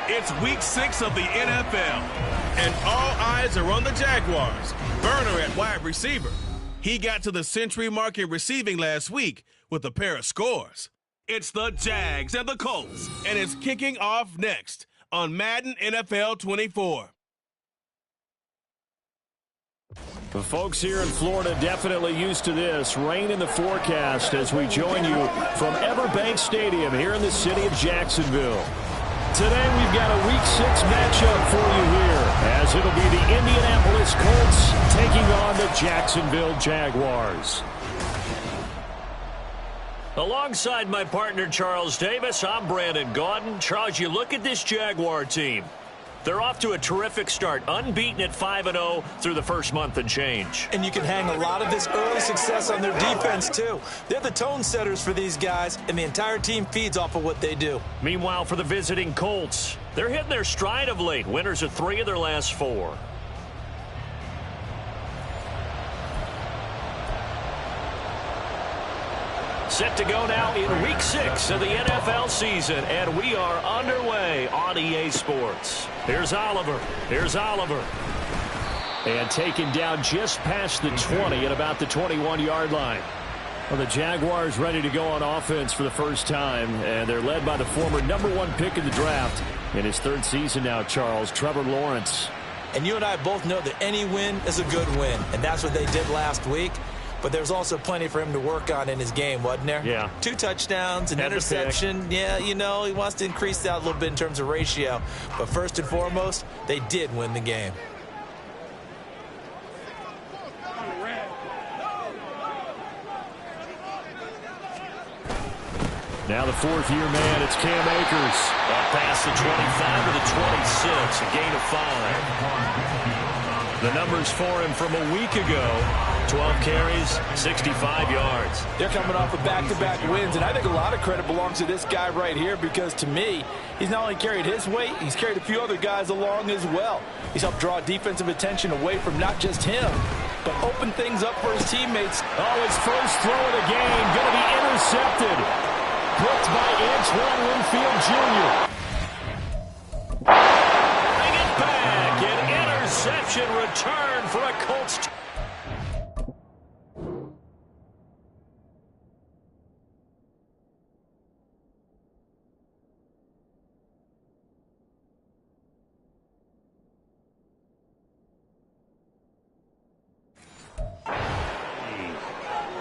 It's week 6 of the NFL, and all eyes are on the Jaguars. Burner at wide receiver. He got to the century mark in receiving last week with a pair of scores. It's the Jags and the Colts, and it's kicking off next on Madden NFL 24. The folks here in Florida definitely used to this. Rain in the forecast as we join you from Everbank Stadium here in the city of Jacksonville. Today we've got a Week 6 matchup for you here, as it'll be the Indianapolis Colts taking on the Jacksonville Jaguars. Alongside my partner Charles Davis, I'm Brandon Gaudin. Charles, you look at this Jaguar team. They're off to a terrific start, unbeaten at 5-0 through the first month and change. And you can hang a lot of this early success on their defense, too. They're the tone setters for these guys, and the entire team feeds off of what they do. Meanwhile, for the visiting Colts, they're hitting their stride of late. Winners of 3 of their last 4. Set to go now in Week 6 of the NFL season, and we are underway on EA Sports. Here's Oliver. And taken down just past the 20 at about the 21-yard line. Well, the Jaguars ready to go on offense for the first time, and they're led by the former #1 pick in the draft in his 3rd season now, Charles, Trevor Lawrence. And you and I both know that any win is a good win, and that's what they did last week. But there's also plenty for him to work on in his game, wasn't there? Yeah. 2 touchdowns, an interception. Yeah, you know, he wants to increase that a little bit in terms of ratio. But first and foremost, they did win the game. Now the 4th-year man, it's Cam Akers. Up past the 25 to the 26, a gain of 5. The numbers for him from a week ago: 12 carries, 65 yards. They're coming off of back-to-back wins, and I think a lot of credit belongs to this guy right here, because to me, he's not only carried his weight, he's carried a few other guys along as well. He's helped draw defensive attention away from not just him, but open things up for his teammates. Oh, his first throw of the game going to be intercepted. Blocked by Antoine Winfield Jr. Bring it back. An interception return for a Colts.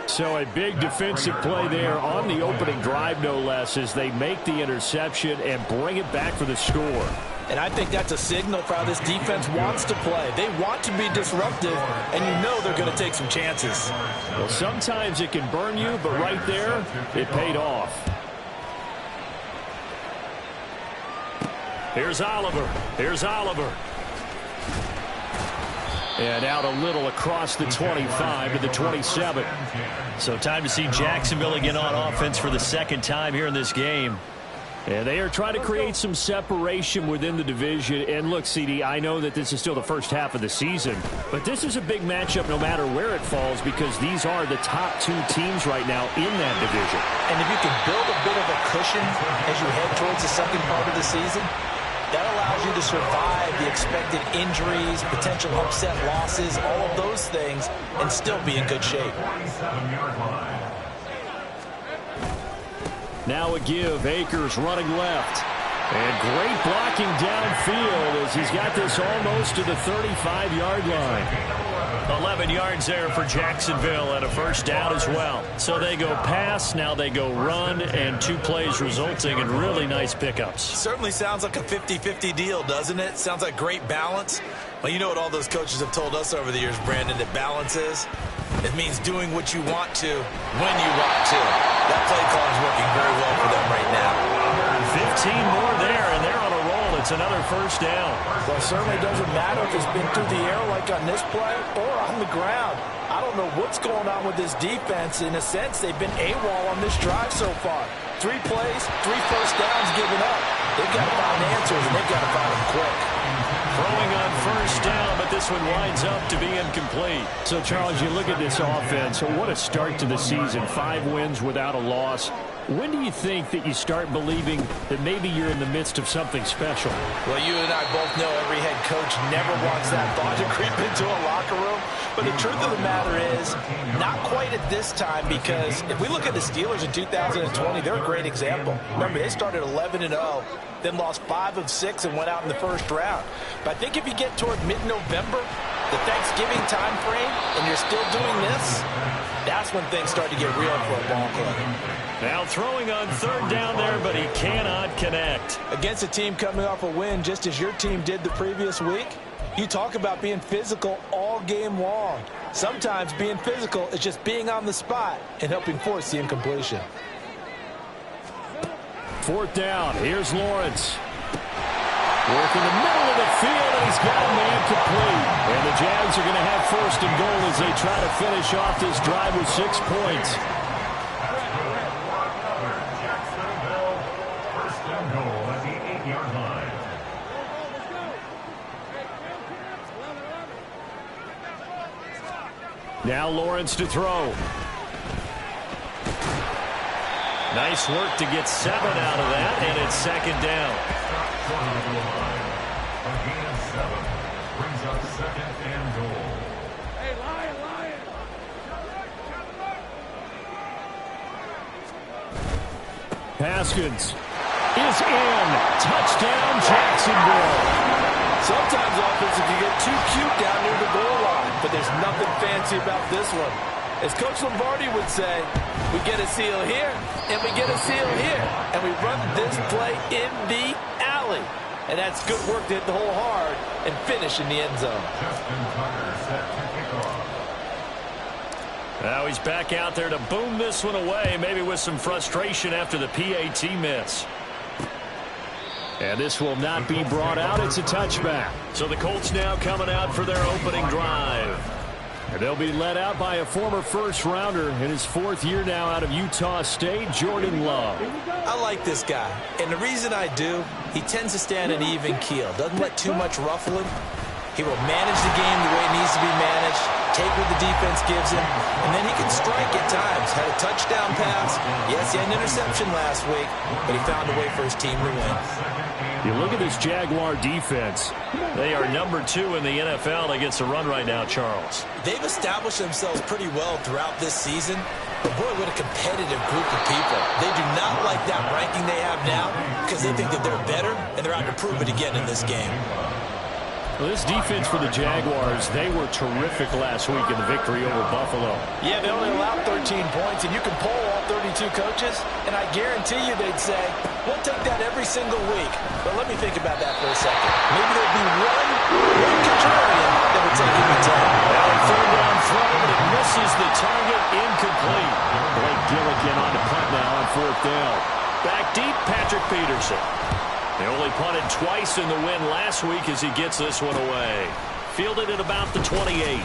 So a big defensive play there on the opening drive, no less, as they make the interception and bring it back for the score. And I think that's a signal for how this defense wants to play. They want to be disruptive, and you know they're going to take some chances. Well, sometimes it can burn you, but right there, it paid off. Here's Oliver. And out a little across the 25 to the 27. So time to see Jacksonville again on offense for the 2nd time here in this game. And they are trying to create some separation within the division. And look, CD, I know that this is still the first half of the season, but this is a big matchup no matter where it falls, because these are the top 2 teams right now in that division. And if you can build a bit of a cushion as you head towards the second part of the season, that allows you to survive the expected injuries, potential upset losses, all of those things, and still be in good shape. Now a give. Akers running left. And great blocking downfield as he's got this almost to the 35-yard line. 11 yards there for Jacksonville and a first down as well. So they go pass, now they go run, and 2 plays resulting in really nice pickups. Certainly sounds like a 50-50 deal, doesn't it? Sounds like great balance. Well, you know what all those coaches have told us over the years, Brandon, that balance is? It means doing what you want to when you want to. That play call is working very well for them right now. 15 more there, and they're on a roll. It's another first down. Well, it certainly doesn't matter if it's been through the air like on this play or on the ground. I don't know what's going on with this defense. In a sense, they've been AWOL on this drive so far. 3 plays, 3 first downs given up. They've got to find answers, and they've got to find them quick. Throwing on first down, but this one winds up to be incomplete. So, Charles, you look at this offense. What a start to the season. 5 wins without a loss. When do you think that you start believing that maybe you're in the midst of something special? Well, you and I both know every head coach never wants that thought to creep into a locker room. But the truth of the matter is, not quite at this time, because if we look at the Steelers in 2020, they're a great example. Remember, they started 11-0, then lost 5 of 6 and went out in the first round. But I think if you get toward mid-November, the Thanksgiving time frame, and you're still doing this, that's when things start to get real for a ball club. Now throwing on third down there, but he cannot connect. Against a team coming off a win, just as your team did the previous week, you talk about being physical all game long. Sometimes being physical is just being on the spot and helping force the incompletion. Fourth down. Here's Lawrence. Work in the middle of the field, and he's got a man complete. And the Jags are going to have first and goal as they try to finish off this drive with 6 points. Now Lawrence to throw. Nice work to get 7 out of that, and it's second down. Brings up second and goal. Hey, Lion. Haskins is in. Touchdown, Jacksonville. Sometimes offensive can get too cute down near the goal line, but there's nothing fancy about this one. As Coach Lombardi would say, we get a seal here, and we get a seal here, and we run this play in the alley. And that's good work to hit the hole hard and finish in the end zone. Justin Tucker set to kick off. Now he's back out there to boom this one away, maybe with some frustration after the PAT miss. And this will not be brought out. It's a touchback. So the Colts now coming out for their opening drive. And they'll be led out by a former first-rounder in his 4th year now out of Utah State, Jordan Love. I like this guy, and the reason I do, he tends to stand an even keel. Doesn't let too much ruffling. He will manage the game the way it needs to be managed, take what the defense gives him, and then he can strike at times. Had a touchdown pass. Yes, he had an interception last week, but he found a way for his team to win. You look at this Jaguar defense. They are number 2 in the NFL against the run right now, Charles. They've established themselves pretty well throughout this season. But boy, what a competitive group of people. They do not like that ranking they have now because they think that they're better, and they're out to prove it again in this game. Well, this defense for the Jaguars, they were terrific last week in the victory over Buffalo. Yeah, they only allowed 13 points, and you can poll all 32 coaches, and I guarantee you they'd say, we'll take that every single week. But let me think about that for a second. Maybe there'd be one contrarian that would take it to 10. Now a third down throw, but it misses the target, incomplete. Blake Gillikin on the punt now on 4th down. Back deep, Patrick Peterson. They only punted twice in the win last week as he gets this one away. Fielded at about the 28.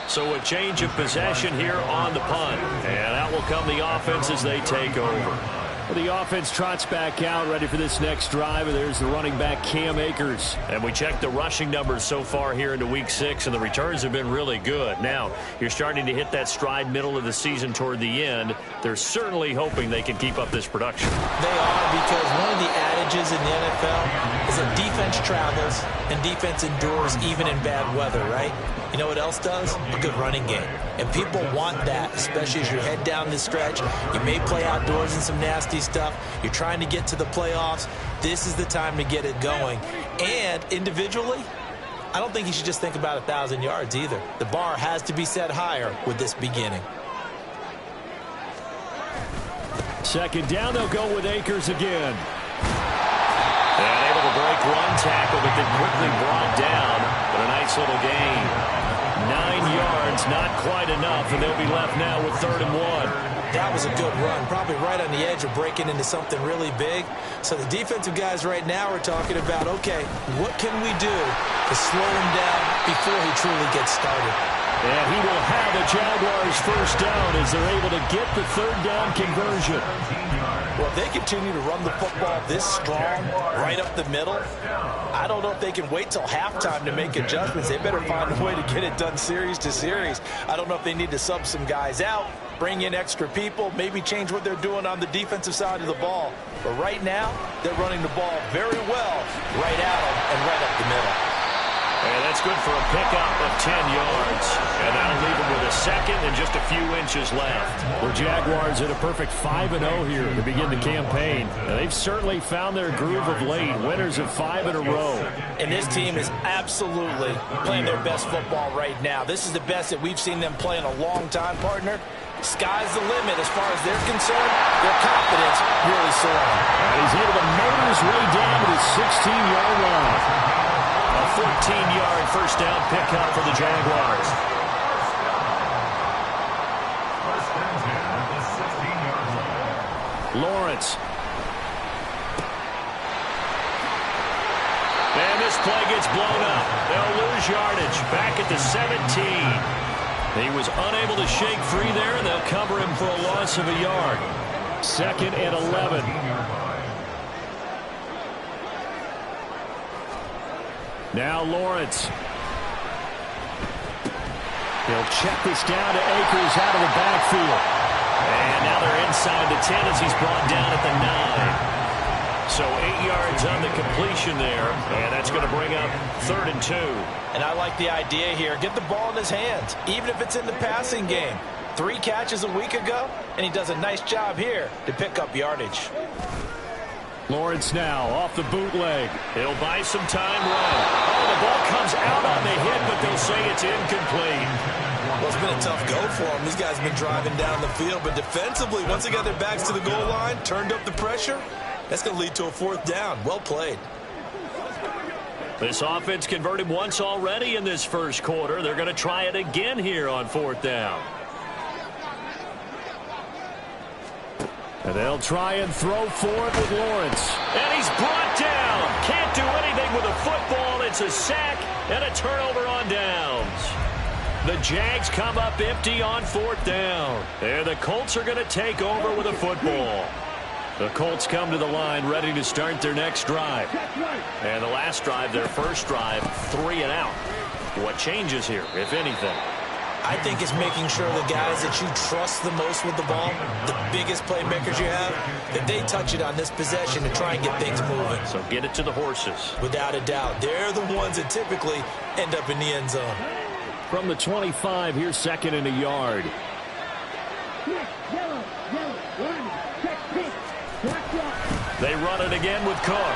So a change of possession here on the punt. And out will come the offense as they take over. Well, the offense trots back out, ready for this next drive. And there's the running back, Cam Akers. And we checked the rushing numbers so far here into Week 6, and the returns have been really good. Now, you're starting to hit that stride middle of the season toward the end. They're certainly hoping they can keep up this production. They are, because one of the adages in the NFL is that defense travels and defense endures even in bad weather, right? You know what else does? A good running game. And people want that, especially as you head down this stretch. You may play outdoors in some nasty stuff. You're trying to get to the playoffs. This is the time to get it going. And individually, I don't think you should just think about 1,000 yards either. The bar has to be set higher with this beginning. Second down, they'll go with Akers again. And able to break one tackle, but then quickly brought down. But a nice little gain. 9 yards, not quite enough, and they'll be left now with 3rd and 1. That was a good run, probably right on the edge of breaking into something really big. So the defensive guys right now are talking about, okay, what can we do to slow him down before he truly gets started? And he will have the Jaguars first down as they're able to get the 3rd down conversion. Well, if they continue to run the football this strong, right up the middle, I don't know if they can wait till halftime to make adjustments. They better find a way to get it done series to series. I don't know if they need to sub some guys out bring in extra people, maybe change what they're doing on the defensive side of the ball. But right now, they're running the ball very well right at them and right up the middle. And that's good for a pickup of 10 yards. And that'll leave them with a second and just a few inches left. The Jaguars at a perfect 5-0 here to begin the campaign. And they've certainly found their groove of late. Winners of 5 in a row. And this team is absolutely playing their best football right now. This is the best that we've seen them play in a long time, partner. Sky's the limit as far as they're concerned. Their confidence really soaring. And he's able to motor his way down to the 16-yard line. A 14-yard first down pickup for the Jaguars. Lawrence. And this play gets blown up. They'll lose yardage. Back at the 17. He was unable to shake free there, and they'll cover him for a loss of a yard. 2nd and 11. Now Lawrence. He'll check this down to Akers out of the backfield. And now they're inside the 10 as he's brought down at the 9. So 8 yards on the completion there, and that's going to bring up 3rd and 2. And I like the idea here. Get the ball in his hands, even if it's in the passing game. 3 catches a week ago, and he does a nice job here to pick up yardage. Lawrence now off the bootleg. He'll buy some time running. Oh, the ball comes out on the hit, but they'll say it's incomplete. Well, it's been a tough go for them. These guys have been driving down the field, but defensively, once they got their backs to the goal line, turned up the pressure, that's going to lead to a 4th down. Well played. This offense converted once already in this first quarter. They're going to try it again here on 4th down. And they'll try and throw for it with Lawrence. And he's brought down. Can't do anything with a football. It's a sack and a turnover on downs. The Jags come up empty on 4th down. And the Colts are going to take over with a football. The Colts come to the line ready to start their next drive. And the last drive, their first drive, 3 and out. What changes here, if anything? I think it's making sure the guys that you trust the most with the ball, the biggest playmakers you have, that they touch it on this possession to try and get things moving. So get it to the horses. Without a doubt. They're the ones that typically end up in the end zone. From the 25, here's 2nd and a yard. They run it again with Cook.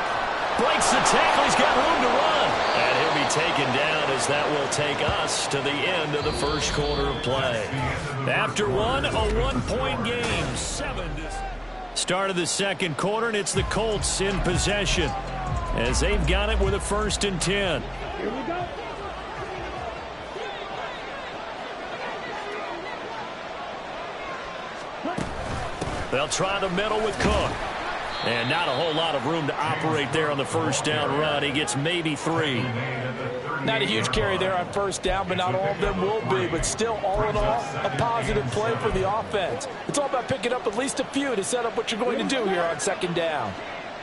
Breaks the tackle. He's got room to run. And he'll be taken down as that will take us to the end of the first quarter of play. After one, a 1-point game. 7. Start of the second quarter, and it's the Colts in possession as they've got it with a 1st and 10. Here we go. They'll try the middle with Cook. And not a whole lot of room to operate there on the first down run. He gets maybe 3. Not a huge carry there on first down, but not all of them will be. But still, all in all, a positive play for the offense. It's all about picking up at least a few to set up what you're going to do here on 2nd down.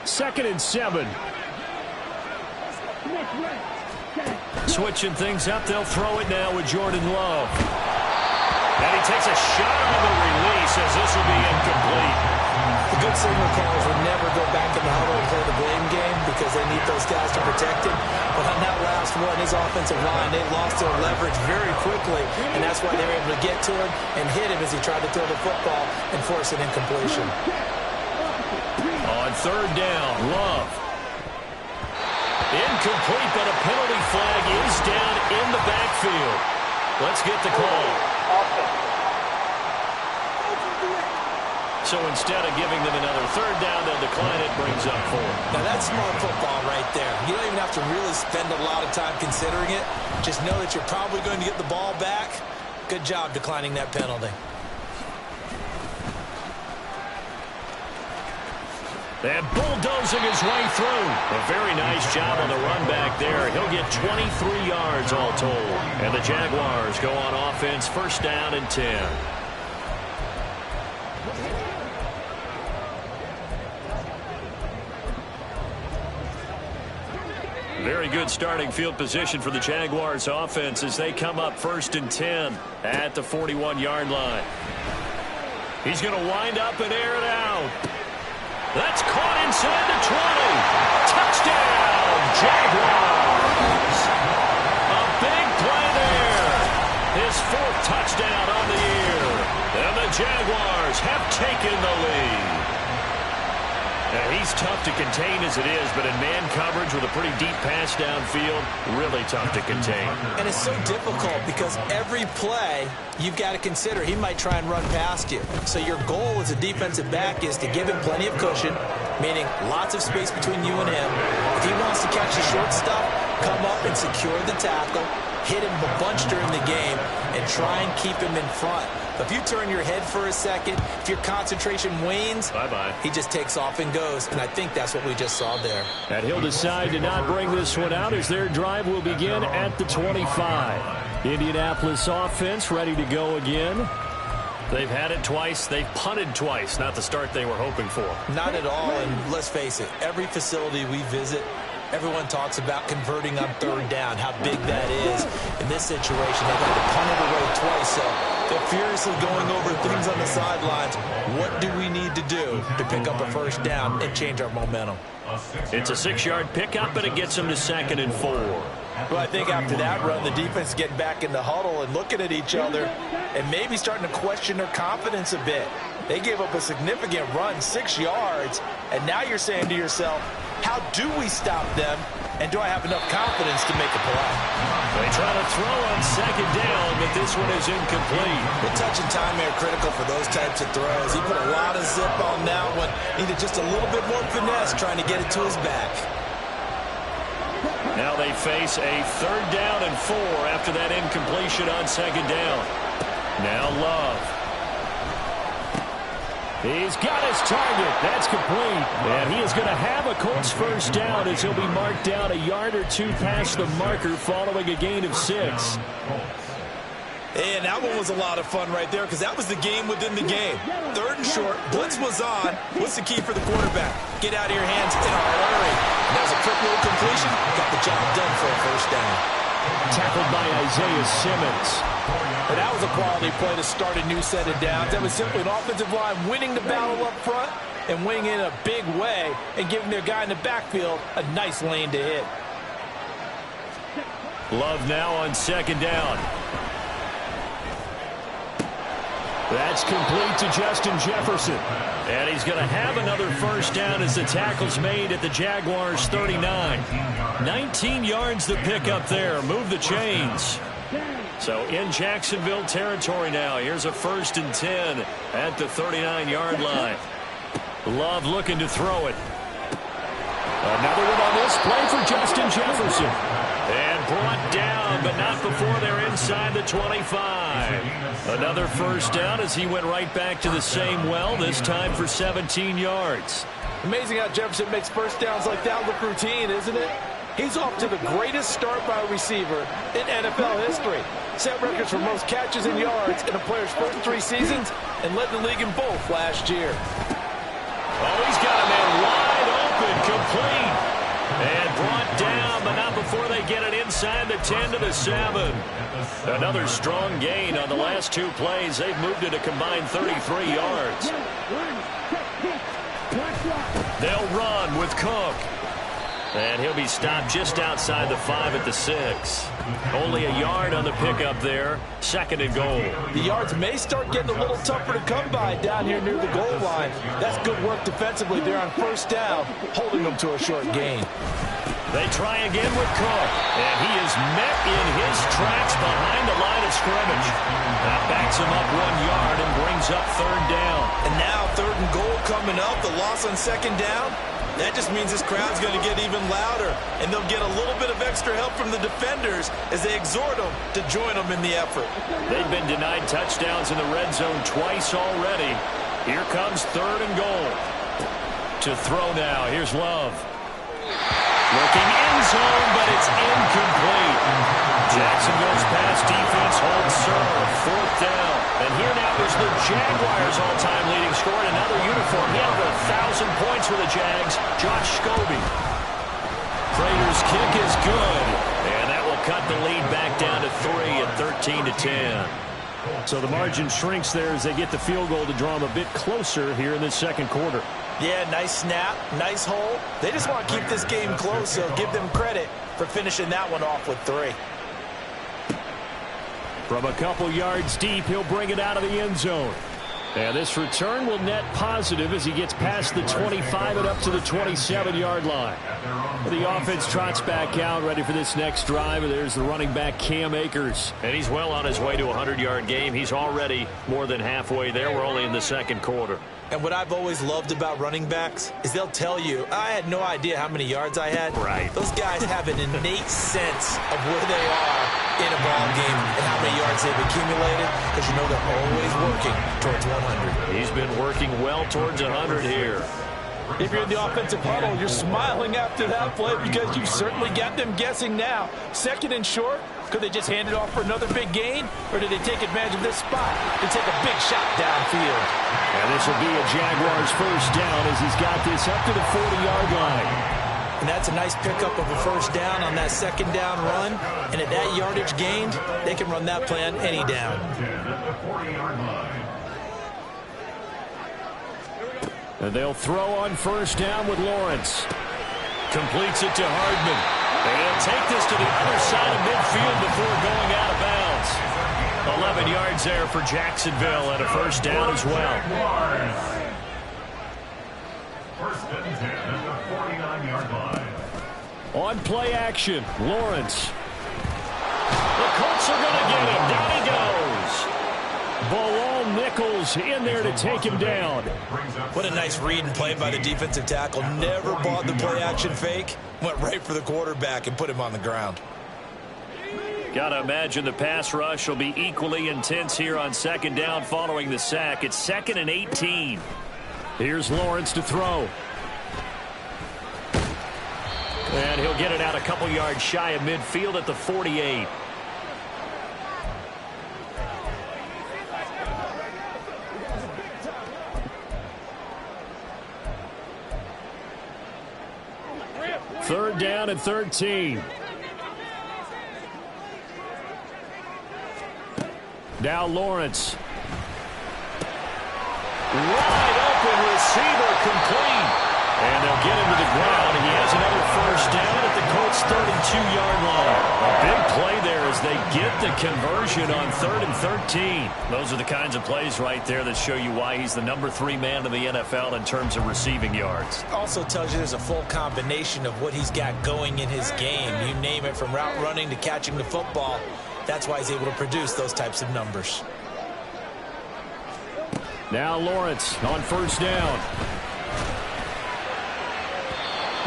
2nd and 7. Switching things up, they'll throw it now with Jordan Love. And he takes a shot on the release as this will be incomplete. The good signal callers will never go back in the huddle and play the blame game because they need those guys to protect him. But on that last one, his offensive line, they lost their leverage very quickly, and that's why they were able to get to him and hit him as he tried to throw the football and force an incompletion. On 3rd down, Love. Incomplete, but a penalty flag is down in the backfield. Let's get the call. So instead of giving them another 3rd down, they'll decline it, brings up 4. Now that's smart football right there. You don't even have to really spend a lot of time considering it. Just know that you're probably going to get the ball back. Good job declining that penalty. And bulldozing his way through. A very nice job on the run back there. He'll get 23 yards all told. And the Jaguars go on offense, 1st down and 10. Very good starting field position for the Jaguars offense as they come up 1st and 10 at the 41-yard line. He's going to wind up and air it out. That's caught inside the 20. Touchdown, Jaguars. A big play there. His 4th touchdown on the year. And the Jaguars have taken the lead. Now, he's tough to contain as it is, but in man coverage with a pretty deep pass downfield, really tough to contain. And it's so difficult because every play you've got to consider he might try and run past you. So your goal as a defensive back is to give him plenty of cushion, meaning lots of space between you and him. If he wants to catch the short stuff, come up and secure the tackle, hit him a bunch during the game, and try and keep him in front. If you turn your head for a second, if your concentration wanes, bye-bye. He just takes off and goes, and I think that's what we just saw there. And he'll decide to not bring this one out as their drive will begin at the 25. Indianapolis offense ready to go again. They've had it twice. They've punted twice. Not the start they were hoping for. Not at all, and let's face it, every facility we visit, everyone talks about converting on 3rd down, how big that is. In this situation, they've had to punt it away twice, so they're furiously going over things on the sidelines. What do we need to do to pick up a 1st down and change our momentum? It's a 6-yard pickup, and it gets them to 2nd and 4. Well, I think after that run, the defense is getting back in the huddle and looking at each other and maybe starting to question their confidence a bit. They gave up a significant run, 6 yards, and now you're saying to yourself, how do we stop them, and do I have enough confidence to make a play? They try to throw on 2nd down, but this one is incomplete. The touch and time are critical for those types of throws. He put a lot of zip on that one. Needed just a little bit more finesse trying to get it to his back. Now they face a 3rd down and 4 after that incompletion on 2nd down. Now Love. He's got his target. That's complete. And he is going to have a Colts 1st down as he'll be marked down a yard or 2 past the marker following a gain of 6. And that one was a lot of fun right there because that was the game within the game. 3rd and short, blitz was on. What's the key for the quarterback? Get out of your hands in a hurry. And there's a quick little completion. Got the job done for a 1st down. Tackled by Isaiah Simmons. And that was a quality play to start a new set of downs. That was simply an offensive line winning the battle up front and winning in a big way and giving their guy in the backfield a nice lane to hit. Love now on 2nd down. That's complete to Justin Jefferson. And he's going to have another 1st down as the tackle's made at the Jaguars 39. 19 yards to pick up there. Move the chains. So in Jacksonville territory now. Here's a 1st and 10 at the 39-yard line. Love looking to throw it. Another one on this play for Justin Jefferson. And brought down, but not before they're inside the 25. Another 1st down as he went right back to the same well, this time for 17 yards. Amazing how Jefferson makes 1st downs like that look routine, isn't it? He's off to the greatest start by a receiver in NFL history. Set records for most catches and yards in a player's first 3 seasons and led the league in both last year. Oh, he's got a man wide open, complete. And brought down, but not before they get it inside the 10 to the 7. Another strong gain on the last 2 plays. They've moved it a combined 33 yards. They'll run with Cook. And he'll be stopped just outside the 5 at the 6. Only a yard on the pickup there. 2nd and goal. The yards may start getting a little tougher to come by down here near the goal line. That's good work defensively there on 1st down, holding them to a short gain. They try again with Cook. And he is met in his tracks behind the line of scrimmage. That backs him up 1 yard and brings up 3rd down. And now 3rd and goal coming up. The loss on 2nd down. That just means this crowd's going to get even louder, and they'll get a little bit of extra help from the defenders as they exhort them to join them in the effort. They've been denied touchdowns in the red zone twice already. Here comes 3rd and goal. To throw now, here's Love. Looking end zone, but it's incomplete. Jacksonville's pass defense holds serve. 4th down. And here now is the Jaguars' all-time leading scorer in another uniform. He had over 1,000 points for the Jags, Josh Scobie. Prater's kick is good. And that will cut the lead back down to 3 at 13-10. So the margin shrinks there as they get the field goal to draw them a bit closer here in this second quarter. Yeah, nice snap, nice hole. They just want to keep this game close, so give them credit for finishing that one off with 3. From a couple yards deep, he'll bring it out of the end zone. And this return will net positive as he gets past the 25 and up to the 27-yard line. The offense trots back out, ready for this next drive. And there's the running back, Cam Akers. And he's well on his way to a 100-yard game. He's already more than halfway there. We're only in the second quarter. And what I've always loved about running backs is they'll tell you, I had no idea how many yards I had. Right. Those guys have an innate sense of where they are in a ball game and how many yards they've accumulated, because you know they're always working towards 100. He's been working well towards 100 here. If you're in the offensive huddle, you're smiling after that play because you certainly got them guessing now. Second and short, could they just hand it off for another big gain, or did they take advantage of this spot to take a big shot downfield? And this will be a Jaguars first down as he's got this up to the 40-yard line. And that's a nice pickup of a first down on that second down run. And at that yardage gained, they can run that play on any down. And they'll throw on first down with Lawrence. Completes it to Hardman. And take this to the other side of midfield before going out of bounds. 11 yards there for Jacksonville and a first down as well. First and 10 at the 49-yard line. On play action, Lawrence. The Colts are going to get him. Down he goes. Bilal Nichols in there to take him down. What a nice read and play by the defensive tackle. Never bought the play action fake. Went right for the quarterback and put him on the ground. Got to imagine the pass rush will be equally intense here on second down following the sack. It's 2nd and 18. Here's Lawrence to throw. And he'll get it out a couple yards shy of midfield at the 48. Third down and 13. Now Lawrence. Wide open receiver complete. And they'll get him to the ground. He has another first down at the Colts' 32-yard line. A big play there as they get the conversion on 3rd and 13. Those are the kinds of plays right there that show you why he's the number 3 man in the NFL in terms of receiving yards. Also tells you there's a full combination of what he's got going in his game. You name it, from route running to catching the football. That's why he's able to produce those types of numbers. Now Lawrence on first down.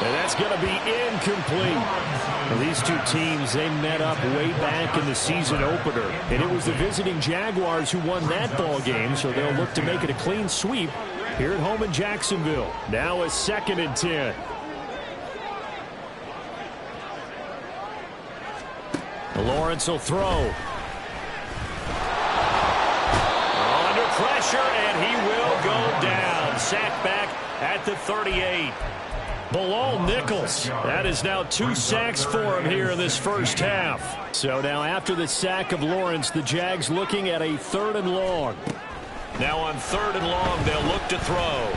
And that's going to be incomplete. Well, these two teams, they met up way back in the season opener. And it was the visiting Jaguars who won that ball game, so they'll look to make it a clean sweep here at home in Jacksonville. Now a 2nd and 10. Lawrence will throw. Under pressure, and he will go down. Sacked back at the 38. Bilal Nichols. That is now 2 sacks for him here in this first half. So now after the sack of Lawrence, the Jags looking at a 3rd and long. Now on 3rd and long, they'll look to throw.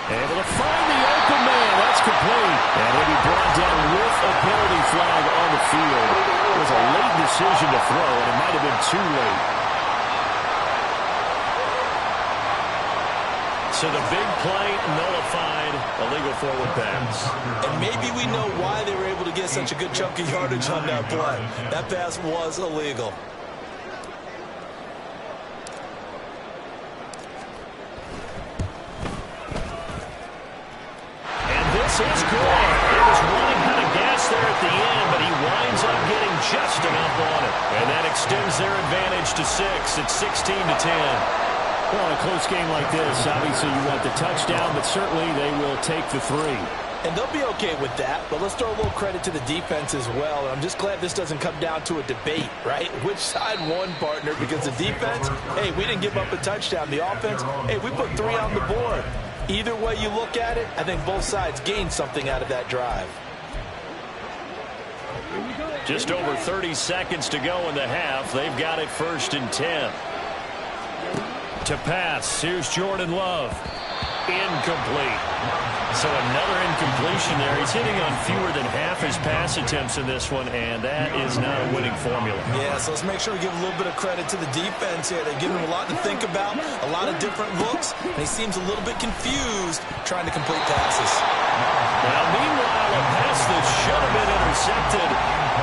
Able to find the open man. That's complete. And he'll be brought down with a penalty flag on the field. It was a late decision to throw, and it might have been too late. So the big play nullified, illegal forward pass. And maybe we know why they were able to get such a good chunk of yardage on that play. That pass was illegal. And this is good. He was running out of gas there at the end, but he winds up getting just enough on it. And that extends their advantage to 6. It's 16 to 10. Well, in a close game like this, obviously you want the touchdown, but certainly they will take the 3. And they'll be okay with that, but let's throw a little credit to the defense as well. And I'm just glad this doesn't come down to a debate, right? Which side won, partner? Because the defense, hey, we didn't give up a touchdown. The offense, hey, we put 3 on the board. Either way you look at it, I think both sides gained something out of that drive. Here we go. Just over 30 seconds to go in the half. They've got it 1st and 10. To pass, here's Jordan Love. Incomplete. So another incompletion there. He's hitting on fewer than half his pass attempts in this one, and that is not a winning formula. Yeah, so let's make sure we give a little bit of credit to the defense here. They've given him a lot to think about, a lot of different looks, and he seems a little bit confused trying to complete passes. Now, meanwhile, a pass that should have been intercepted,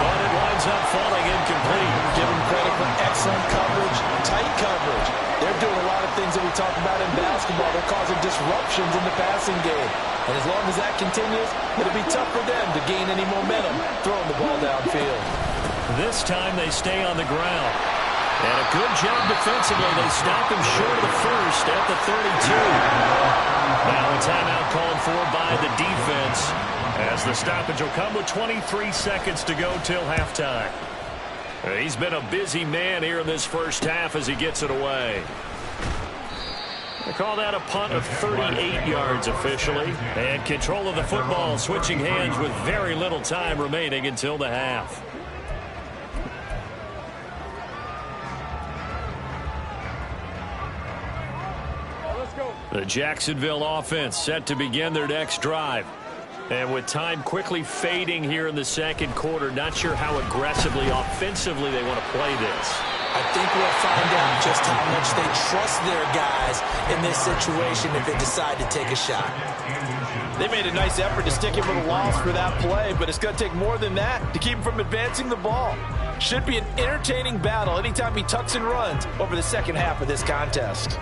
but it winds up falling incomplete. Give him credit for excellent coverage, tight coverage. They're doing a lot of things that we talk about in basketball. They're causing disruptions in the passing game. And as long as that continues, it'll be tough for them to gain any momentum throwing the ball downfield. This time they stay on the ground. And a good job defensively. They stop him short of the first at the 32. Now a timeout called for by the defense, as the stoppage will come with 23 seconds to go till halftime. He's been a busy man here in this first half as he gets it away. They call that a punt of 38 yards officially. And control of the football switching hands with very little time remaining until the half. The Jacksonville offense set to begin their next drive. And with time quickly fading here in the second quarter, not sure how aggressively, offensively they want to play this. I think we'll find out just how much they trust their guys in this situation if they decide to take a shot. They made a nice effort to stick him with a loss for that play, but it's going to take more than that to keep him from advancing the ball. Should be an entertaining battle anytime he tucks and runs over the second half of this contest.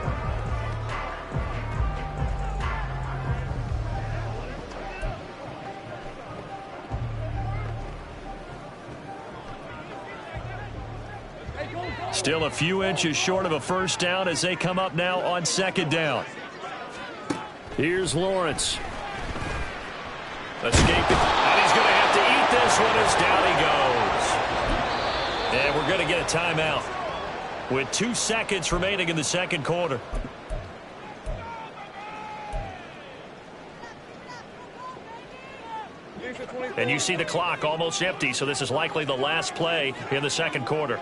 Still a few inches short of a first down as they come up now on second down. Here's Lawrence. Escaping. And he's going to have to eat this one as down he goes. And we're going to get a timeout with 2 seconds remaining in the second quarter. And you see the clock almost empty, so this is likely the last play in the second quarter.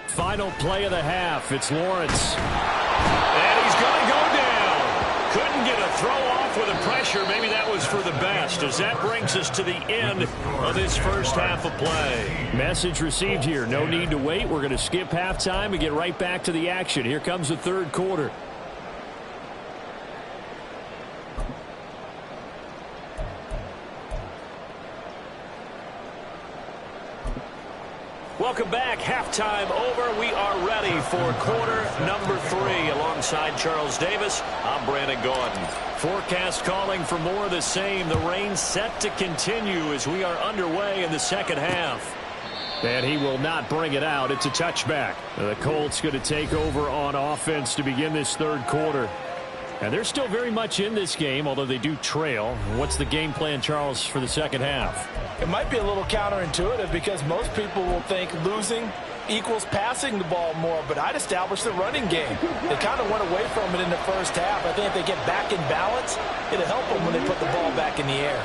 Final play of the half. It's Lawrence. And he's going to go down. Couldn't get a throw off with the pressure. Maybe that was for the best, as that brings us to the end of this first half of play. Message received here. No need to wait. We're going to skip halftime and get right back to the action. Here comes the third quarter. Welcome back. Halftime over. We are ready for quarter number 3. Alongside Charles Davis, I'm Brandon Gaudin. Forecast calling for more of the same. The rain set to continue as we are underway in the second half. And he will not bring it out. It's a touchback. The Colts going to take over on offense to begin this third quarter. And they're still very much in this game, although they do trail. What's the game plan, Charles, for the second half? It might be a little counterintuitive because most people will think losing equals passing the ball more, but I'd establish the running game. They kind of went away from it in the first half. I think if they get back in balance, it'll help them when they put the ball back in the air.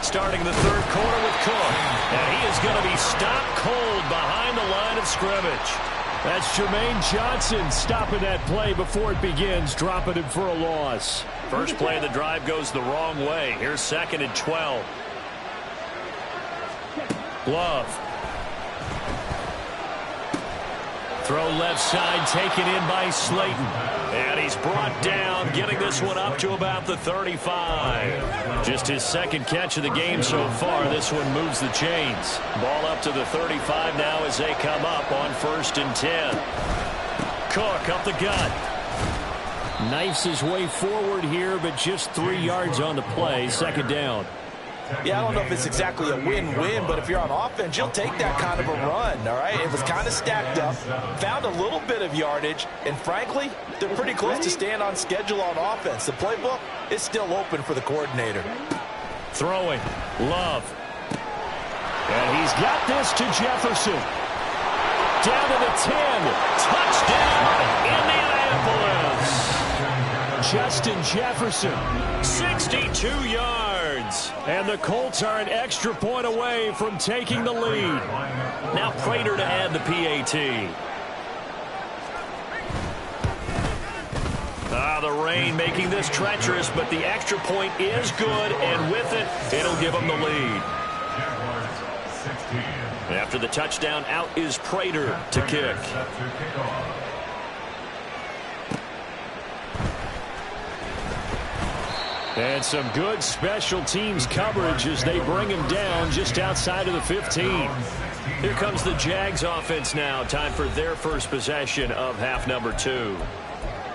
Starting the third quarter with Cook. And he is going to be stopped cold behind the line of scrimmage. That's Jermaine Johnson stopping that play before it begins, dropping him for a loss. First play of the drive goes the wrong way. Here's 2nd and 12. Love. Throw left side, taken in by Slayton. And he's brought down, getting this one up to about the 35. Just his second catch of the game so far. This one moves the chains. Ball up to the 35 now as they come up on 1st and 10. Cook up the gut. Knifes his way forward here, but just 3 yards on the play. Second down. Yeah, I don't know if it's exactly a win-win, but if you're on offense, you'll take that kind of a run, all right? It was kind of stacked up, found a little bit of yardage, and frankly, they're pretty close to staying on schedule on offense. The playbook is still open for the coordinator. Throwing, Love. And he's got this to Jefferson. Down to the 10. Touchdown, Indianapolis. Justin Jefferson. 62 yards. And the Colts are an extra point away from taking the lead. Now Prater to add the PAT. The rain making this treacherous, but the extra point is good, and with it, it'll give them the lead. After the touchdown, out is Prater to kick. And some good special teams coverage as they bring him down just outside of the 15. Here comes the Jags offense now. Time for their first possession of half number 2.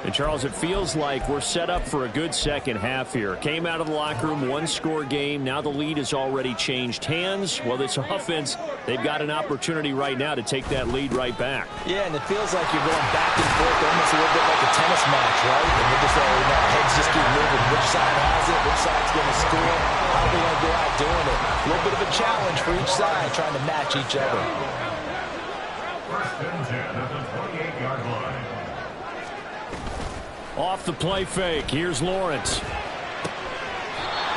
And, Charles, it feels like we're set up for a good second half here. Came out of the locker room, one-score game. Now the lead has already changed hands. Well, this offense, they've got an opportunity right now to take that lead right back. Yeah, and it feels like you're going back and forth, almost a little bit like a tennis match, right? And you're just heads just keep moving. Which side has it? Which side's going to score? How are they going to go out doing it? A little bit of a challenge for each side, trying to match each other. First and 10 at the 28-yard line. Off the play fake, here's Lawrence.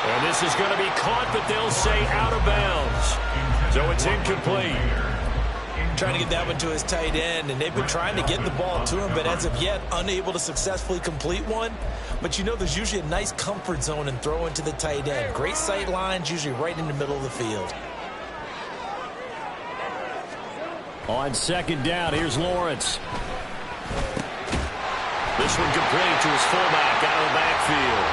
And this is going to be caught, but they'll say out of bounds. So it's incomplete. Trying to get that one to his tight end, and they've been trying to get the ball to him, but as of yet, unable to successfully complete one. But you know there's usually a nice comfort zone in throwing to the tight end. Great sight lines, usually right in the middle of the field. On second down, here's Lawrence. This one complete to his fullback out of the backfield.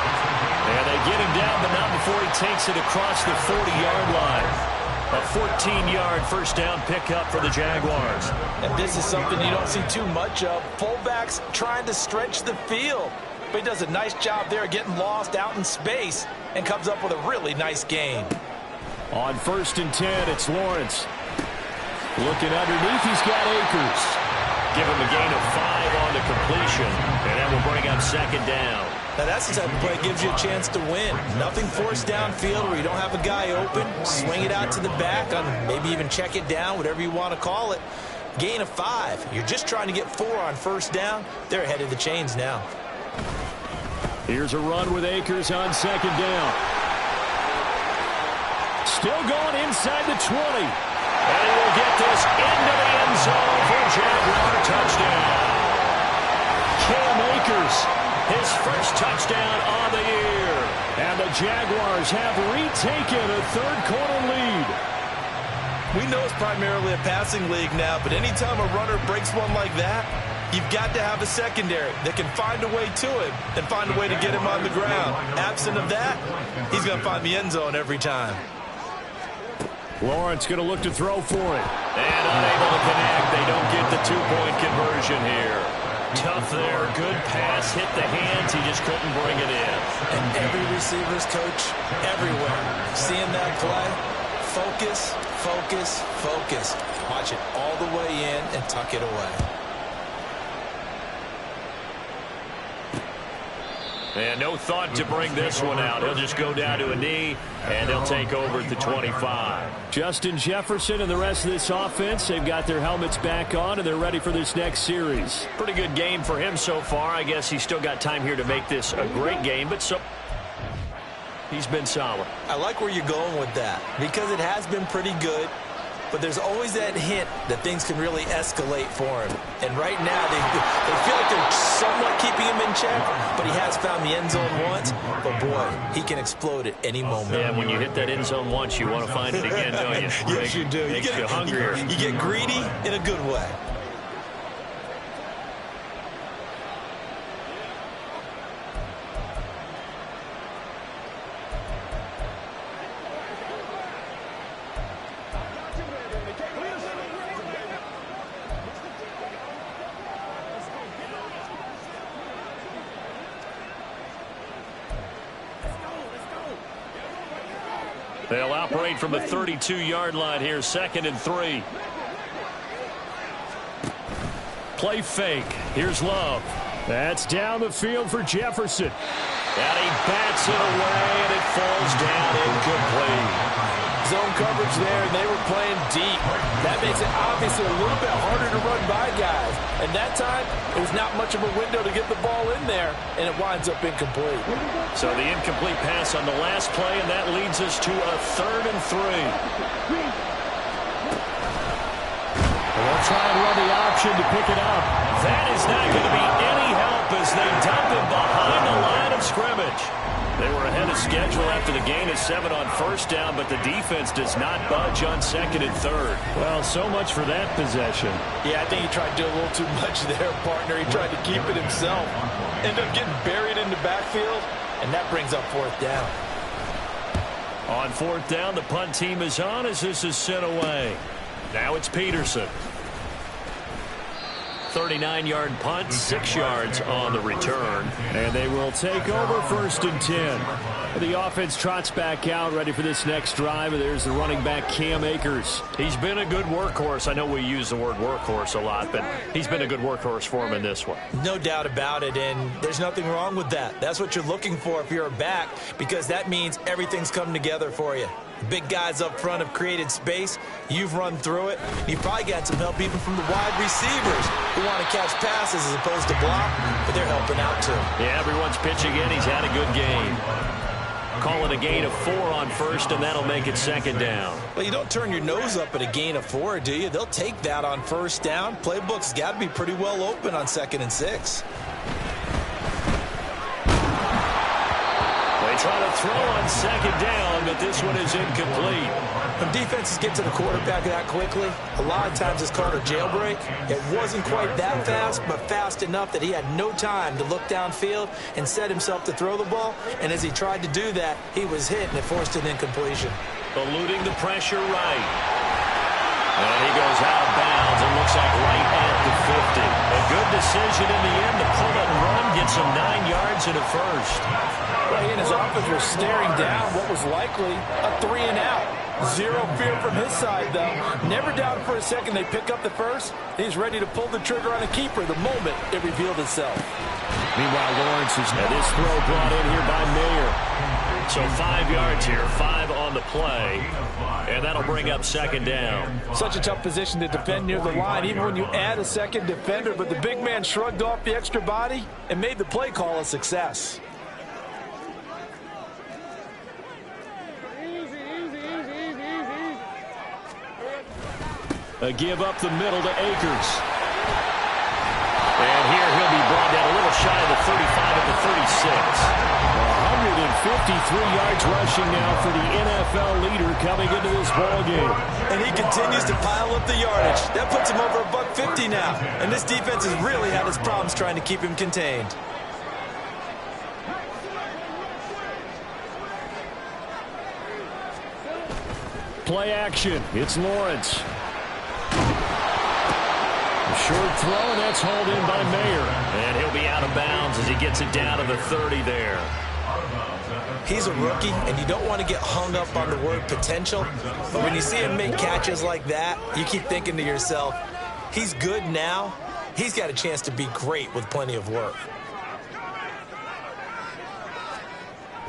And they get him down, but not before he takes it across the 40-yard line. A 14-yard first down pickup for the Jaguars. And this is something you don't see too much of. Fullbacks trying to stretch the field. But he does a nice job there getting lost out in space and comes up with a really nice gain. On first and 10, it's Lawrence. Looking underneath, he's got Akers. Give him a gain of 5 on the completion, and that will bring up second down. Now that's the type of play that gives you a chance to win. Nothing forced downfield where you don't have a guy open. Swing it out to the back, maybe even check it down, whatever you want to call it. Gain of 5. You're just trying to get 4 on first down. They're ahead of the chains now. Here's a run with Akers on second down. Still going inside the 20. And he will get this into the end zone for Jaguar touchdown. Cam Akers, his first touchdown on the year. And the Jaguars have retaken a third-quarter lead. We know it's primarily a passing league now, but anytime a runner breaks one like that, you've got to have a secondary that can find a way to him and find a way to get him on the ground. Absent of that, he's going to find the end zone every time. Lawrence going to look to throw for it. And unable to connect. They don't get the two-point conversion here. Tough there. Good pass. Hit the hands. He just couldn't bring it in. And every receiver's coach everywhere. Seeing that play, focus, focus, focus. Watch it all the way in and tuck it away. And no thought to bring this one out. He'll just go down to a knee, and they'll take over at the 25. Justin Jefferson and the rest of this offense, they've got their helmets back on, and they're ready for this next series. Pretty good game for him so far. I guess he's still got time here to make this a great game, but he's been solid. I like where you're going with that because it has been pretty good. But there's always that hint that things can really escalate for him. And right now, they feel like they're somewhat keeping him in check, but he has found the end zone once. But, boy, he can explode at any moment. Yeah, when you hit that end zone once, you want to find it again, don't you? Yes, you do. Makes you hungrier. You get greedy in a good way. They'll operate from the 32-yard line here, 2nd and 3. Play fake. Here's Love. That's down the field for Jefferson. And he bats it away, and it falls down incomplete. Zone coverage there, and they were playing deep. That makes it obviously a little bit harder to run by guys. And that time, it was not much of a window to get the ball in there, and it winds up incomplete. So the incomplete pass on the last play, and that leads us to a 3rd and 3. They'll try and run the option to pick it up. That is not going to be any help as they dump him behind the line of scrimmage. They were ahead of schedule after the gain of 7 on 1st down, but the defense does not budge on 2nd and 3rd. Well, so much for that possession. Yeah, I think he tried to do a little too much there, partner. He tried to keep it himself. Ended up getting buried in the backfield, and that brings up 4th down. On 4th down, the punt team is on as this is sent away. Now it's Peterson. 39-yard punt, 6 yards on the return. And they will take over 1st and 10. The offense trots back out, ready for this next drive. And there's the running back, Cam Akers. He's been a good workhorse. I know we use the word workhorse a lot, but he's been a good workhorse for him in this one. No doubt about it, and there's nothing wrong with that. That's what you're looking for if you're a back, because that means everything's come together for you. Big guys up front have created space. You've run through it. You've probably got some help even from the wide receivers who want to catch passes as opposed to block, but they're helping out too. Yeah, everyone's pitching in. He's had a good game. Call it a gain of 4 on 1st, and that'll make it 2nd down. Well, you don't turn your nose up at a gain of 4, do you? They'll take that on 1st down. Playbook's got to be pretty well open on 2nd and 6. They try to throw on 2nd down, but this one is incomplete. When defenses get to the quarterback that quickly, a lot of times it's called a jailbreak. It wasn't quite that fast, but fast enough that he had no time to look downfield and set himself to throw the ball. And as he tried to do that, he was hit, and it forced an incompletion. Eluding the pressure right. And he goes out of bounds. It looks like right at the 50. A good decision in the end to pull it and run, gets him 9 yards and a 1st. Well, he and his offense were staring down what was likely a 3-and-out. Zero fear from his side, though. Never doubted for a second they pick up the 1st. He's ready to pull the trigger on a keeper the moment it revealed itself. Meanwhile, Lawrence is this throw brought in here by Mayer. So 5 yards here, 5 on the play, and that'll bring up 2nd down. Such a tough position to defend near the line, even when you add a 2nd defender, but the big man shrugged off the extra body and made the play call a success. A give up the middle to Akers. And here he'll be brought down a little shy of the 35 at the 36. 153 yards rushing now for the NFL leader coming into this ballgame. And he continues to pile up the yardage. That puts him over $150 now. And this defense has really had its problems trying to keep him contained. Play action. It's Lawrence. Short throw, and that's hauled in by Mayer. And he'll be out of bounds as he gets it down to the 30 there. He's a rookie, and you don't want to get hung up on the word potential. But when you see him make catches like that, you keep thinking to yourself, he's good now. He's got a chance to be great with plenty of work.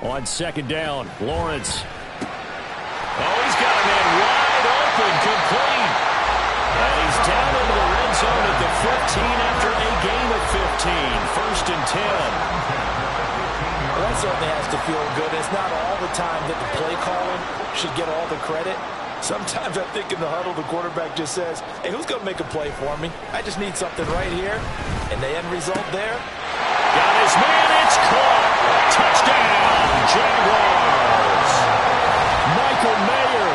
On 2nd down, Lawrence. Oh, he's got a man wide open, complete. And he's down into the red zone at the 15 after a gain of 15. 1st and 10. Well, that certainly has to feel good. It's not all the time that the play calling should get all the credit. Sometimes I think in the huddle, the quarterback just says, hey, who's going to make a play for me? I just need something right here. And the end result there. Got his man. It's caught. Touchdown, Jaguars. Michael Mayer.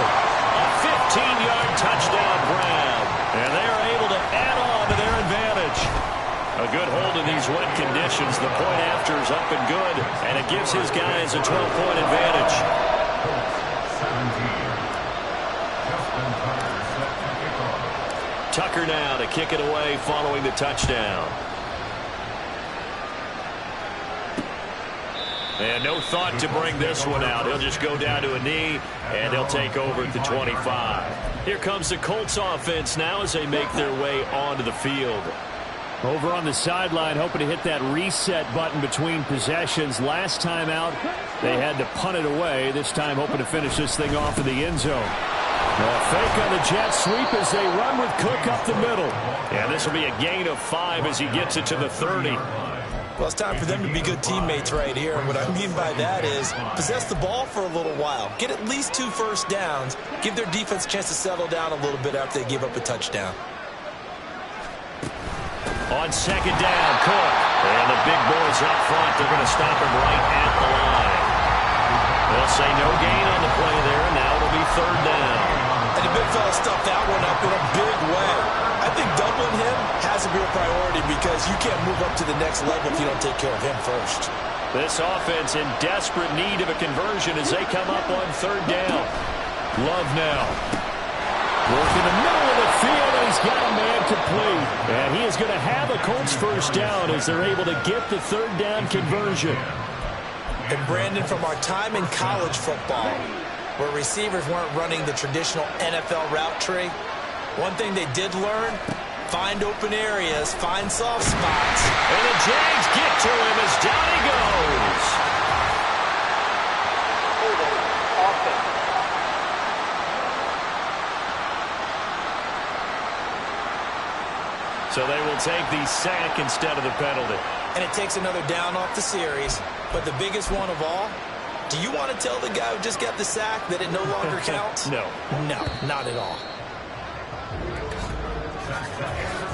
A 15-yard touchdown grab. And they are able to add on to their advantage. A good hold in these wet conditions. The point after is up and good. And it gives his guys a 12-point advantage. Tucker now to kick it away following the touchdown. And no thought to bring this one out. He'll just go down to a knee, and they'll take over at the 25. Here comes the Colts offense now as they make their way onto the field. Over on the sideline, hoping to hit that reset button between possessions. Last time out, they had to punt it away. This time hoping to finish this thing off in the end zone. Fake on the jet sweep as they run with Cook up the middle. And this will be a gain of 5 as he gets it to the 30. Well, it's time for them to be good teammates right here. And what I mean by that is possess the ball for a little while. Get at least 2 first downs. Give their defense a chance to settle down a little bit after they give up a touchdown. On second down, Cook. And the big boys up front, they're going to stop him right at the line. They'll say no gain on the play there. Now it'll be third down. And the big fella stuffed that one up in a big way. I think doubling him has to be a priority because you can't move up to the next level if you don't take care of him first. This offense in desperate need of a conversion as they come up on third down. Love now. Work in the middle of the field, and he's got a man complete. And he is going to have a Colts first down as they're able to get the third down conversion. And Brandon, from our time in college football, where receivers weren't running the traditional NFL route tree, one thing they did learn, find open areas, find soft spots. And the Jags get to him as down he goes. So they will take the sack instead of the penalty. And it takes another down off the series. But the biggest one of all, do you want to tell the guy who just got the sack that it no longer counts? No. No, not at all.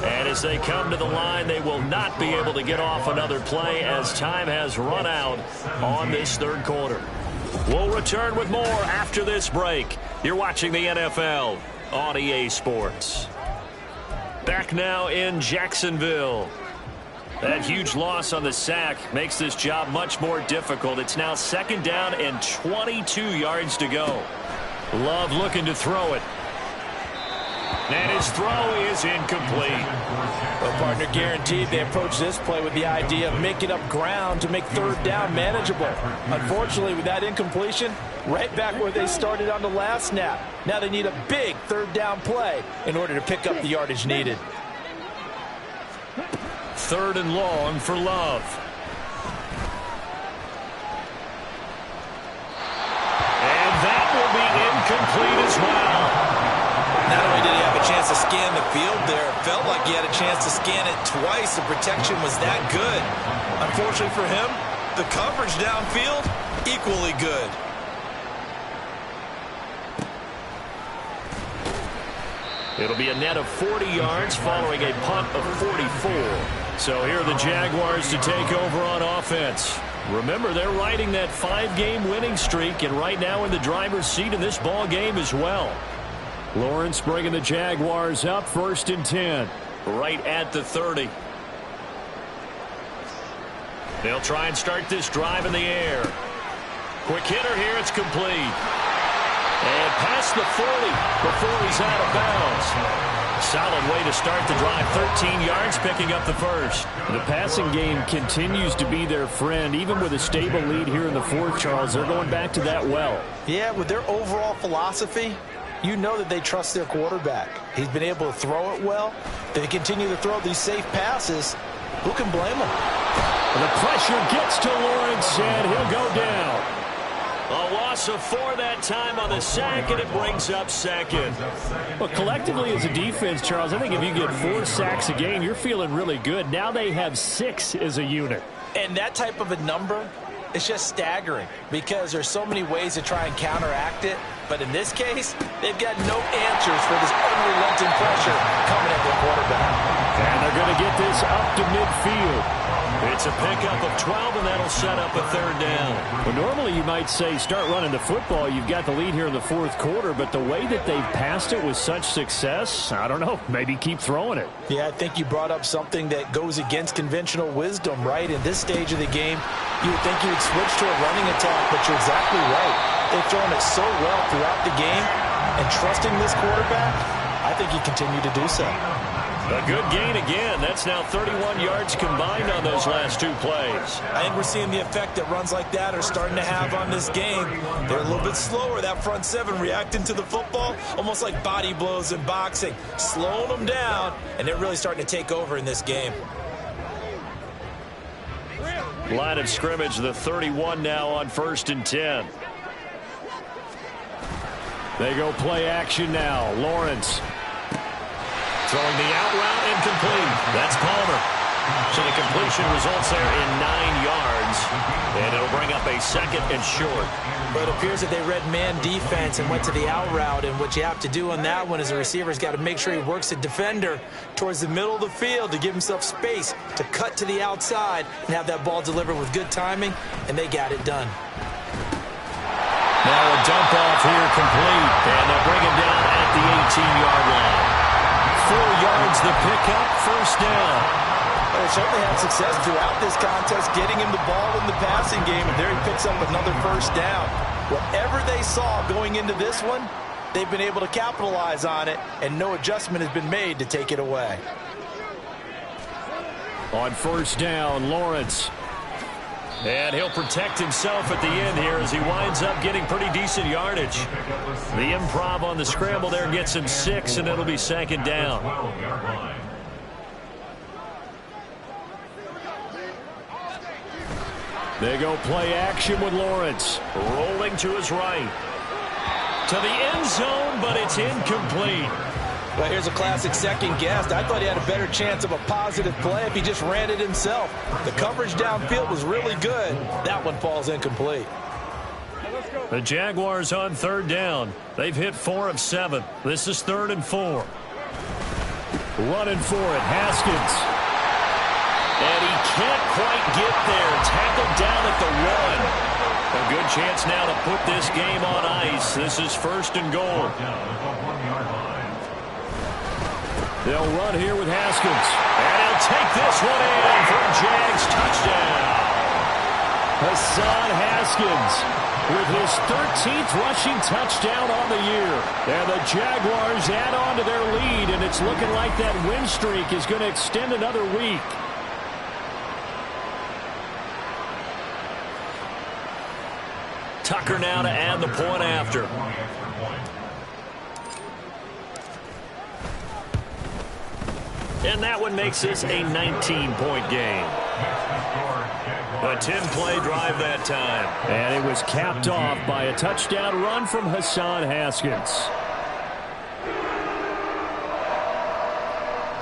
And as they come to the line, they will not be able to get off another play as time has run out on this third quarter. We'll return with more after this break. You're watching the NFL on EA Sports. Back now in Jacksonville. That huge loss on the sack makes this job much more difficult. It's now second down and 22 yards to go. Love looking to throw it. And his throw is incomplete. Well, partner, guaranteed they approach this play with the idea of making up ground to make third down manageable. Unfortunately, with that incompletion, right back where they started on the last snap. Now they need a big third down play in order to pick up the yardage needed. Third and long for Love. And that will be incomplete as well. Not only did he have a chance to scan the field there, it felt like he had a chance to scan it twice. The protection was that good. Unfortunately for him, the coverage downfield, equally good. It'll be a net of 40 yards following a punt of 44. So here are the Jaguars to take over on offense. Remember, they're riding that 5-game winning streak, and right now in the driver's seat in this ball game as well. Lawrence bringing the Jaguars up, 1st and 10. Right at the 30. They'll try and start this drive in the air. Quick hitter here, it's complete. And past the 40 before he's out of bounds. Solid way to start the drive. 13 yards, picking up the first. The passing game continues to be their friend. Even with a stable lead here in the fourth, Charles, they're going back to that well. Yeah, with their overall philosophy, you know that they trust their quarterback. He's been able to throw it well. They continue to throw these safe passes. Who can blame them? And the pressure gets to Lawrence, and he'll go down. A loss of 4 that time on the sack, and it brings up second. Well, collectively as a defense, Charles, I think if you get 4 sacks a game, you're feeling really good. Now they have 6 as a unit. And that type of a number, it's just staggering because there's so many ways to try and counteract it. But in this case, they've got no answers for this unrelenting pressure coming at their quarterback. And they're going to get this up to midfield. It's a pickup of 12, and that'll set up a third down. Well, normally you might say start running the football. You've got the lead here in the fourth quarter, but the way that they've passed it with such success, I don't know, maybe keep throwing it. Yeah, I think you brought up something that goes against conventional wisdom, right? In this stage of the game, you would think you would switch to a running attack, but you're exactly right. They've thrown it so well throughout the game, and trusting this quarterback, I think you continue to do so. A good gain again. That's now 31 yards combined on those last 2 plays. I think we're seeing the effect that runs like that are starting to have on this game. They're a little bit slower, that front 7 reacting to the football, almost like body blows in boxing, slowing them down, and they're really starting to take over in this game. Line of scrimmage, the 31 now on 1st and 10. They go play action now. Lawrence. Throwing the out route incomplete. That's Palmer. So the completion results there in 9 yards. And it'll bring up a second and short. But it appears that they read man defense and went to the out route. And what you have to do on that one is the receiver's got to make sure he works the defender towards the middle of the field to give himself space to cut to the outside and have that ball delivered with good timing. And they got it done. Now a dump off here complete. And they'll bring him down at the 18-yard line. 4 yards the pickup, first down. They certainly had success throughout this contest, getting him the ball in the passing game, and there he picks up another first down. Whatever they saw going into this one, they've been able to capitalize on it, and no adjustment has been made to take it away. On first down, Lawrence. And he'll protect himself at the end here as he winds up getting pretty decent yardage. The improv on the scramble there gets him 6, and it'll be second down. They go play action with Lawrence. Rolling to his right. To the end zone, but it's incomplete. Well, here's a classic second guess. I thought he had a better chance of a positive play if he just ran it himself. The coverage downfield was really good. That one falls incomplete. The Jaguars on third down. They've hit 4 of 7. This is 3rd and 4. Running for it, Haskins. And he can't quite get there. Tackled down at the 1. A good chance now to put this game on ice. This is 1st and goal. They'll run here with Haskins. And he'll take this one in for a Jags touchdown. Hassan Haskins with his 13th rushing touchdown on the year. And the Jaguars add on to their lead, and it's looking like that win streak is going to extend another week. Tucker now to add the point after. And that one makes this a 19-point game. A 10-play drive that time. And it was capped off by a touchdown run from Hassan Haskins.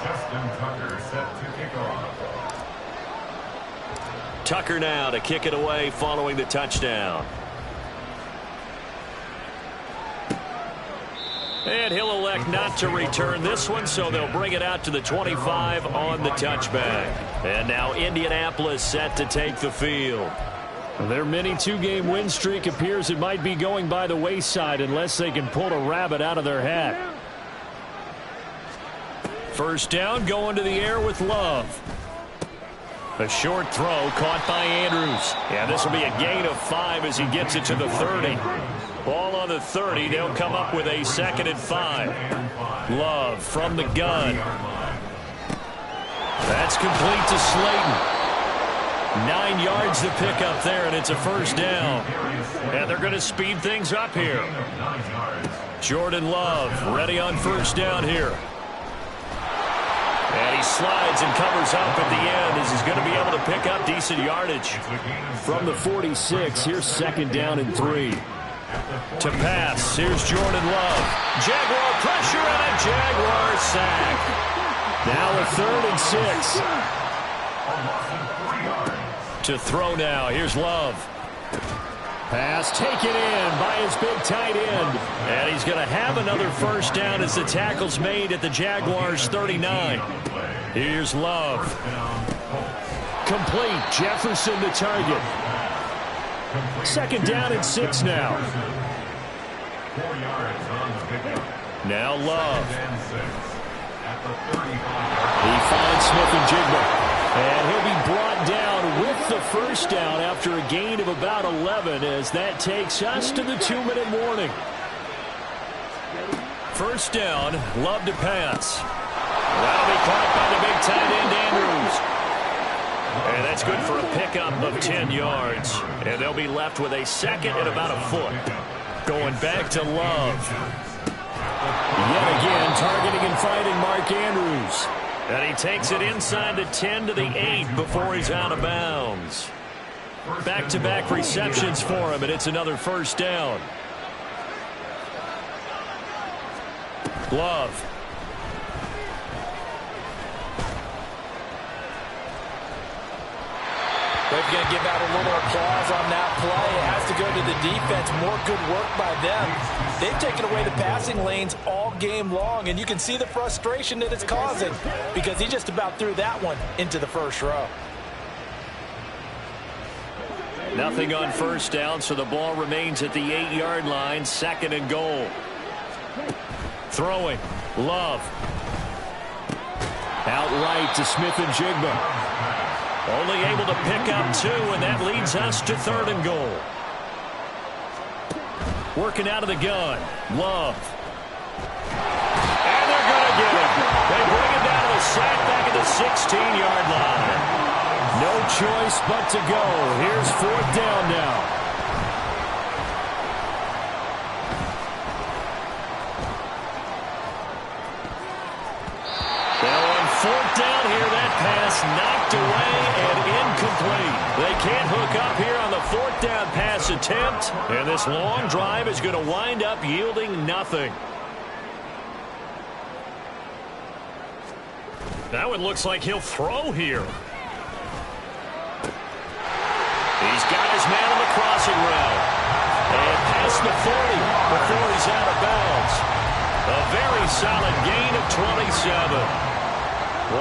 Justin Tucker set to kick off. Tucker now to kick it away following the touchdown. And he'll elect not to return this one, so they'll bring it out to the 25 on the touchback. And now Indianapolis set to take the field. Their mini 2-game win streak appears it might be going by the wayside unless they can pull a rabbit out of their hat. First down, going to the air with Love. A short throw caught by Andrews. Yeah, this will be a gain of 5 as he gets it to the 30. Ball on the 30. They'll come up with a 2nd and 5. Love from the gun. That's complete to Slayton. 9 yards to pick up there, and it's a first down. And they're going to speed things up here. Jordan Love ready on first down here. And he slides and covers up at the end as he's going to be able to pick up decent yardage. From the 46, here's 2nd down and 3. To pass, here's Jordan Love. Jaguar pressure and a Jaguar sack. Now a 3rd and 6. To throw now, here's Love. Pass taken in by his big tight end. And he's going to have another first down as the tackle's made at the Jaguars' 39. Here's Love. Complete. Jefferson the target. 2nd down and 6 now. Now Love. He finds Smith-Njigba. And he'll be brought down with the first down after a gain of about 11 as that takes us to the 2-minute warning. First down, Love to pass. That'll be caught by the big tight end, Andrews. And that's good for a pickup of 10 yards. And they'll be left with a 2nd and about a foot. Going back to Love. Yet again, targeting and finding Mark Andrews. And he takes it inside the 10 to the 8 before he's out of bounds. Back-to-back receptions for him, and it's another first down. Love. But if you're going to give out a little applause on that play, it has to go to the defense. More good work by them. They've taken away the passing lanes all game long, and you can see the frustration that it's causing because he just about threw that one into the first row. Nothing on first down, so the ball remains at the 8-yard line. 2nd and goal. Throwing. Love. Outright to Smith-Njigba. Only able to pick up 2, and that leads us to 3rd and goal. Working out of the gun. Love. And they're going to get him. They bring it down to the sack back at the 16-yard line. No choice but to go. Here's 4th down now. Now on 4th down here, that pass knocked away and incomplete. They can't hook up here on the 4th down pass attempt, and this long drive is going to wind up yielding nothing. That one looks like he'll throw here. He's got his man on the crossing route. And past the 40 before he's out of bounds. A very solid gain of 27.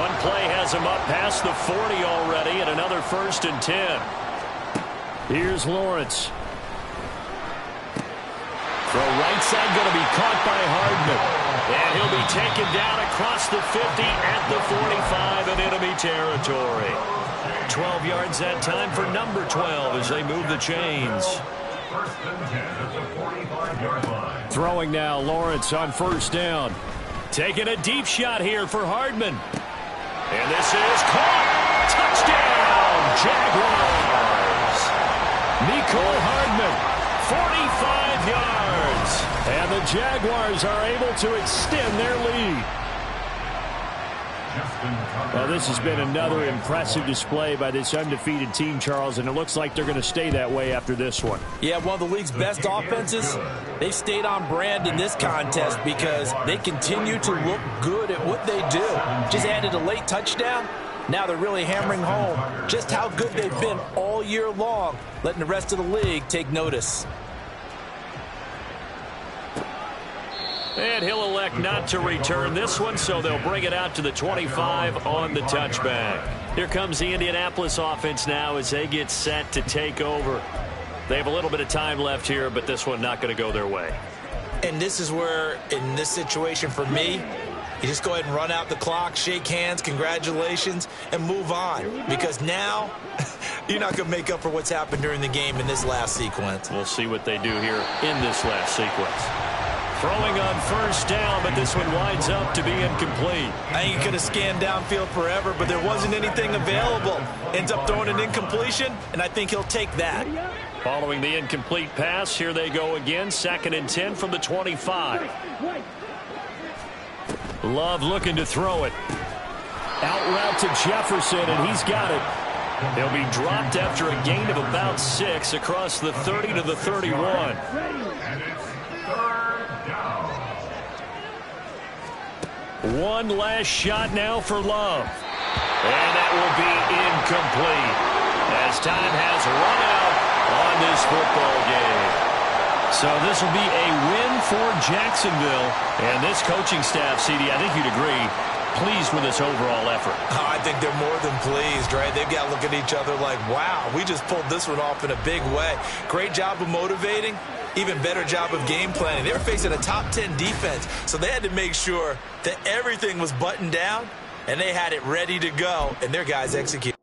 One play has him up past the 40 already, and another 1st and 10. Here's Lawrence. Throw right side going to be caught by Hardman. And he'll be taken down across the 50 at the 45 in enemy territory. 12 yards that time for number 12 as they move the chains. 1st and 10 at the 45-yard line. Throwing now, Lawrence on 1st down. Taking a deep shot here for Hardman. And this is caught. Touchdown, Jaguars. Mecole Hardman, 45 yards. And the Jaguars are able to extend their lead. Well, this has been another impressive display by this undefeated team, Charles, and it looks like they're going to stay that way after this one. Yeah, one of the league's best offenses. They've stayed on brand in this contest because they continue to look good at what they do. Just added a late touchdown. Now they're really hammering home just how good they've been all year long, letting the rest of the league take notice. And he'll elect not to return this one, so they'll bring it out to the 25 on the touchback. Here comes the Indianapolis offense now as they get set to take over. They have a little bit of time left here, but this one not going to go their way. And this is where, in this situation for me, you just go ahead and run out the clock, shake hands, congratulations, and move on. Because now, you're not going to make up for what's happened during the game in this last sequence. We'll see what they do here in this last sequence. Throwing on 1st down, but this one winds up to be incomplete. I think he could have scanned downfield forever, but there wasn't anything available. Ends up throwing an incompletion, and I think he'll take that. Following the incomplete pass, here they go again. 2nd and 10 from the 25. Love looking to throw it. Out route to Jefferson, and he's got it. He'll be dropped after a gain of about 6 across the 30 to the 31. One last shot now for Love. And that will be incomplete as time has run out on this football game. So this will be a win for Jacksonville. And this coaching staff, CD, I think you'd agree, pleased with this overall effort. Oh, I think they're more than pleased, right? They've got to look at each other like, wow, we just pulled this one off in a big way. Great job of motivating. Even better job of game planning. They were facing a top 10 defense, so they had to make sure that everything was buttoned down, and they had it ready to go, and their guys executed.